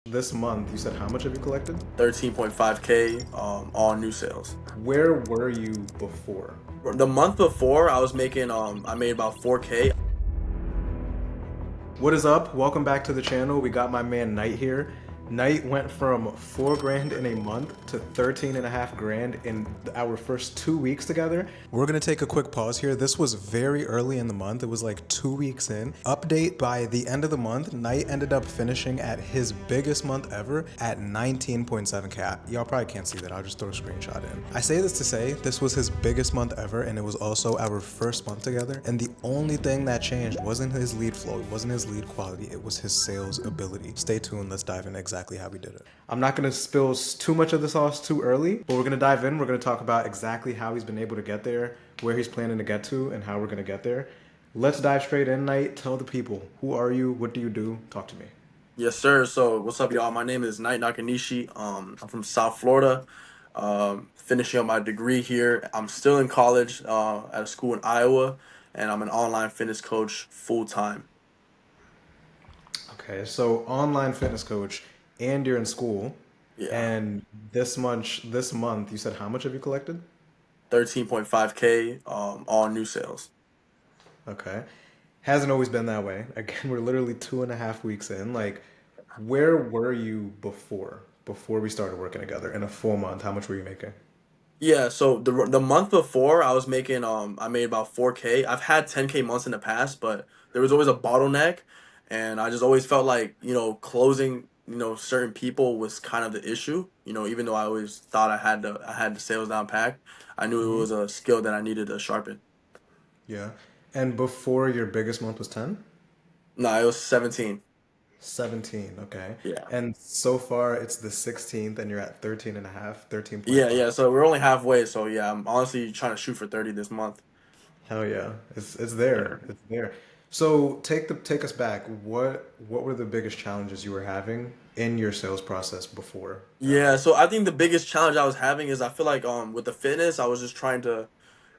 This month, you said how much have you collected? 13.5K, all new sales. Where were you before? The month before, I was making I made about 4K. What is up? Welcome back to the channel. We got my man Knight here. Knight went from 4 grand in a month to 13.5 grand in our first 2 weeks together. We're gonna take a quick pause here. This was very early in the month. It was like 2 weeks in. Update, by the end of the month, Knight ended up finishing at his biggest month ever at 19.7K. Y'all probably can't see that. I'll just throw a screenshot in. I say this to say this was his biggest month ever, and it was also our first month together. And the only thing that changed wasn't his lead flow, it wasn't his lead quality, it was his sales ability. Stay tuned. Let's dive in exactly how we did it. I'm not going to spill too much of the sauce too early, but we're going to dive in. We're going to talk about exactly how he's been able to get there, where he's planning to get to, and how we're going to get there. Let's dive straight in, Knight. Tell the people, who are you? What do you do? Talk to me. Yes, sir. So what's up, y'all? My name is Knight Nakanishi. I'm from South Florida. Finishing up my degree here. I'm still in college at a school in Iowa, and I'm an online fitness coach full time. Okay, so online fitness coach, and you're in school, Yeah, and this month, you said how much have you collected? 13.5K, all new sales. Okay. Hasn't always been that way. Again, we're literally 2.5 weeks in. Like, where were you before we started working together in a full month? How much were you making? Yeah, so the month before I was making I made about 4K. I've had 10K months in the past, but there was always a bottleneck, and I just always felt like, closing, certain people was kind of the issue. Even though I always thought I had the sales down packed, I knew it Hmm. was a skill that I needed to sharpen. Yeah. And before your biggest month was 10? No, it was 17. 17, okay. Yeah. And so far it's the 16th and you're at 13 and a half, Yeah, 13.5. yeah. So we're only halfway, so yeah, I'm honestly trying to shoot for 30 this month. Hell yeah. It's there. It's there. So take us back. What were the biggest challenges you were having in your sales process before that Yeah, month? so I think the biggest challenge I was having is I feel like with the fitness, I was just trying to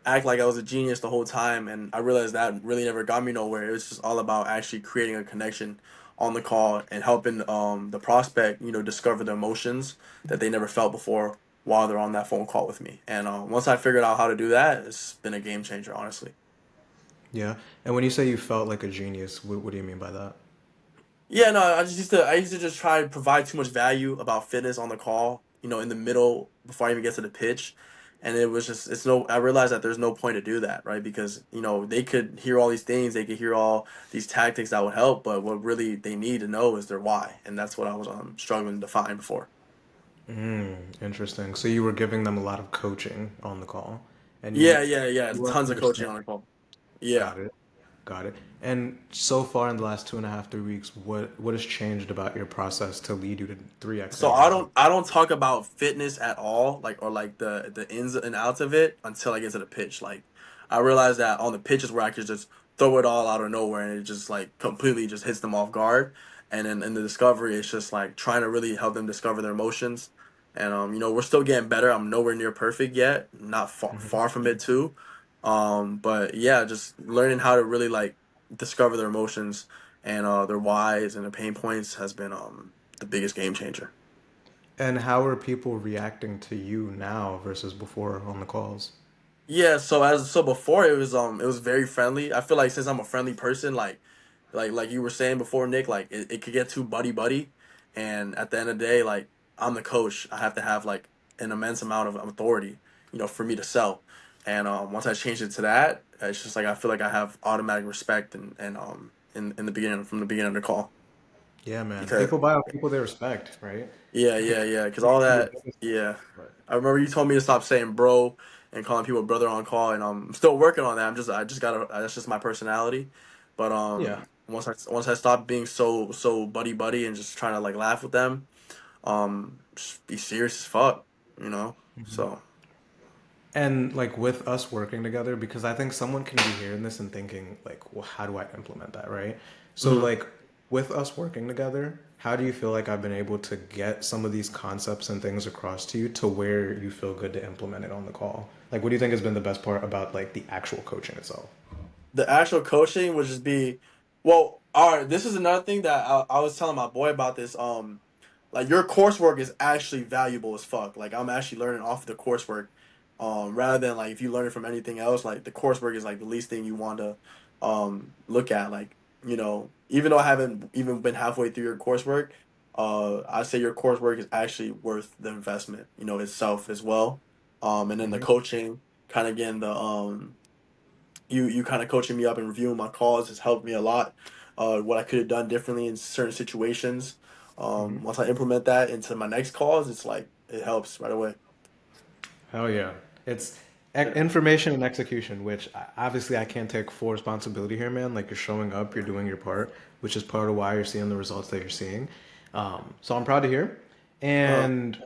act like I was a genius the whole time, and I realized that really never got me nowhere. It was just all about actually creating a connection on the call and helping the prospect, discover the emotions that they never felt before while they're on that phone call with me. And once I figured out how to do that, it's been a game changer, honestly. Yeah. And when you say you felt like a genius, what do you mean by that? Yeah, no, I used to just try to provide too much value about fitness on the call, in the middle before I even get to the pitch. And it was just I realized that there's no point to do that, right? Because, they could hear all these things, they could hear all these tactics that would help, but what really they need to know is their why. And that's what I was struggling to find before. Interesting. So you were giving them a lot of coaching on the call, and Yeah, yeah, yeah. you weren't Tons of coaching understanding. on the call. Yeah. Got it. Got it. And so far in the last 2.5, 3 weeks, what has changed about your process to lead you to 3xing So your I money? don't I don't talk about fitness at all, like or like the ins and outs of it until I get to the pitch. Like I realized that on the pitches where I could just throw it all out of nowhere and it just like completely just hits them off guard. And then in the discovery, it's just like trying to really help them discover their emotions. And we're still getting better. I'm nowhere near perfect yet, not far from it too. But yeah, just learning how to really like discover their emotions and their whys and their pain points has been the biggest game changer. And how are people reacting to you now versus before on the calls? Yeah, so before it was very friendly. I feel like since I'm a friendly person, like you were saying before, Nick, like it could get too buddy buddy, and at the end of the day, like I'm the coach, I have to have like an immense amount of authority, for me to sell. And once I changed it to that, it's just like I feel like I have automatic respect and in the beginning from the beginning of the call Yeah, man. because People buy off people they respect, right? yeah, yeah, yeah. Because all Your that, biggest, yeah. right. I remember you told me to stop saying bro and calling people brother on call, and I'm still working on that. I just gotta. That's just my personality. But Yeah. once I stopped being so buddy buddy and just trying to like laugh with them, just be serious as fuck, you know. So And like with us working together, because I think someone can be hearing this and thinking like, well, how do I implement that, right? So mhm. like with us working together, how do you feel like I've been able to get some of these concepts and things across to you to where you feel good to implement it on the call? Like, what do you think has been the best part about like the actual coaching itself? The actual coaching would just be, well, all right. This is another thing that I was telling my boy about this. like your coursework is actually valuable as fuck. Like I'm actually learning off the coursework, rather than like if you learn it from anything else. Like the coursework is like the least thing you want to look at. Like even though I haven't even been halfway through your coursework, I say your coursework is actually worth the investment. Itself as well. And then the Hmm. coaching, kind of getting the you kind of coaching me up and reviewing my calls has helped me a lot. What I could have done differently in certain situations. Hmm. Once I implement that into my next calls, it's like it helps right away. Hell yeah. It's Yeah. information and execution, which obviously I can't take full responsibility here, man. Like you're showing up, you're doing your part, which is part of why you're seeing the results that you're seeing. So I'm proud to hear. Uh, And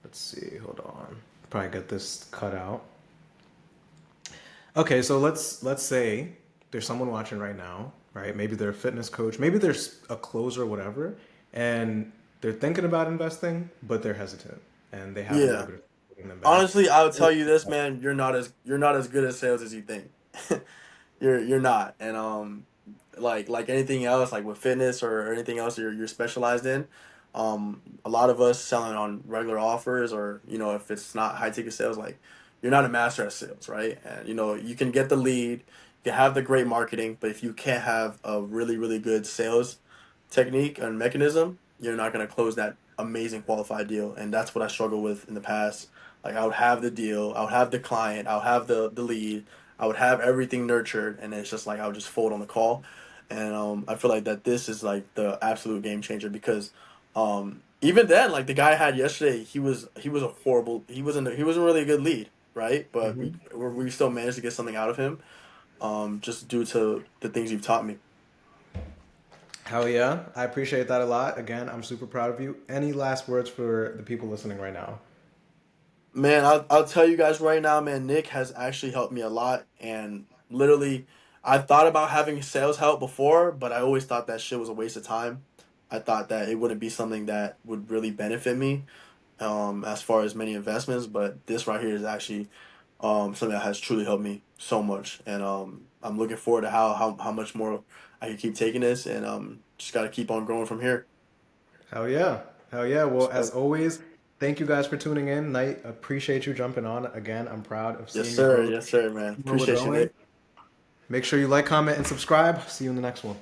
let's see, hold on. Probably get this cut out. Okay, so let's say there's someone watching right now, right? Maybe they're a fitness coach, maybe there's a closer, whatever, and they're thinking about investing, but they're hesitant and they have a little yeah. bit of holding them back. Honestly, I would tell you this, man. You're not as good at sales as you think. You're not, and like anything else, like with fitness or anything else you're specialized in, a lot of us selling on regular offers, or if it's not high ticket sales, like you're not a master at sales, right? And you can get the lead, you can have the great marketing, but if you can't have a really really good sales technique and mechanism, you're not going to close that amazing qualified deal. And that's what I struggled with in the past. Like I would have the deal, I would have the client, I would have the lead, I would have everything nurtured, and it's just like I would just fold on the call. And I feel like that this is like the absolute game changer because even then, like the guy I had yesterday, he was a horrible. He wasn't really a good lead, right? But we Hmm. we still managed to get something out of him, just due to the things you've taught me. Hell yeah. I appreciate that a lot. Again, I'm super proud of you. Any last words for the people listening right now? Man, I'll tell you guys right now, man, Nick has actually helped me a lot. And literally, I thought about having sales help before, but I always thought that shit was a waste of time. I thought that it wouldn't be something that would really benefit me, as far as many investments. But this right here is actually something that has truly helped me so much. And I'm looking forward to how much more I can keep taking this, and just got to keep on growing from here. Hell yeah. Hell yeah. Well, as So, always, thank you guys for tuning in. Knight, appreciate you jumping on. Again, I'm proud of yes, seeing your sir. growth, Yes, sir, man. where we're Appreciate you, going. Nick. Make sure you like, comment, and subscribe. See you in the next one.